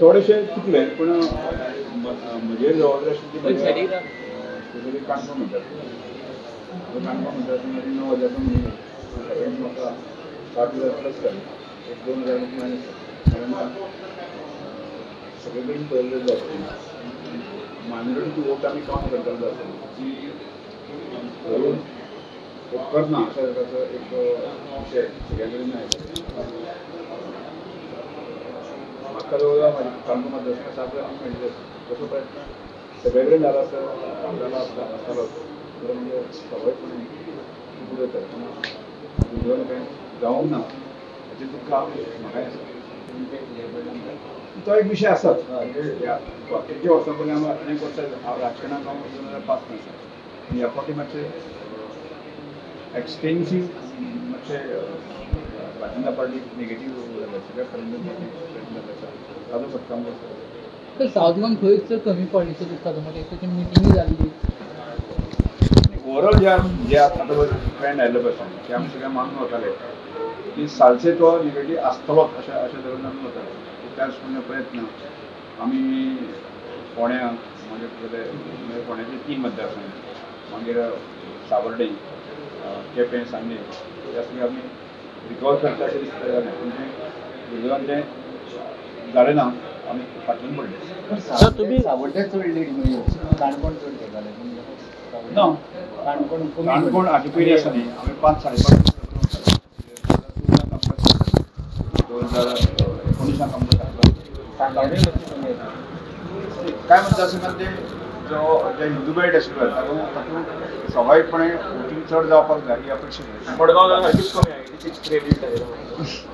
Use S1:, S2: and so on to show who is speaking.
S1: थोडेशे चुकले पण म्हजे जबाबदारी आशिल्ली ती स्पेशली काणकोण म्हणटात काणकोण म्हणटात ती 9,000 म्हणून म्हाका 7,000 प्लस जाली एक 2,000 मायनस कारण सगळे कडेन पळयल्लें जाय मायनॉरिटी वोट आमी काउंट करताले जाय ती धरून करना अशा तरेचो एक विशय सगळ्या कडेन म्हाका जवळ म्हाजे काणकोण मतदारसंघात 7,000 मेळिल्ले तसो प्रयत्न सगळे कडेन जाला आपल्याला आसतालो म्हणजे स्वाभावीकपणे फुडें वयता दुसरें कांय जावंक ना हाचें तुका म्हाकाय आसा तो एक विशय आसाच कितके वर्सां पयलीं हांव अनेक वर्सां हांव राजकारणांत हांव 2005 आसा आनी ह्या फावटी मातशें एक्सटेन्सीव मातशें भारतीय जनता पार्टी नेगेटीव जालें सगळ्या प्रयत्न ताजो फटका आमकां
S2: सावथ गोवन खंयच कमी पडलीशें दिसता तुमकां तेची मिटींग जाल्ली
S1: ओवरऑल जे आतां ट्रेंड आयिल्लो पळय ते आमी सगळे मानून वताले की सालसे तो नेगेटीव आसतलोच अशा तरेन आमी वताले त्याच प्रयत्न आमी फोंड्या मागीर फोंड्याचे 3 मतदारसंघ मागीर सावर्डे केपें सांगली ते सगळे आमी रिकवर करता अशें दिसता जालें पूण दुर्दैवान तें जालें ना आमी फाटल्यान पडले
S3: तुमी सावर्डे चड लीड काणकोण चड घेताले
S1: ना काणकोण हाचे पयलीं आसा न्ही आमी 5-5.5 2019 काय मतदारसंघात ते जे हिंदू बेल्ट आशिल्लो तातूंत स्वाभावीकपणे वोटींग चड जावपाक जाय ही अपेक्षा
S4: मडगांव सारकीच कमी आहे 86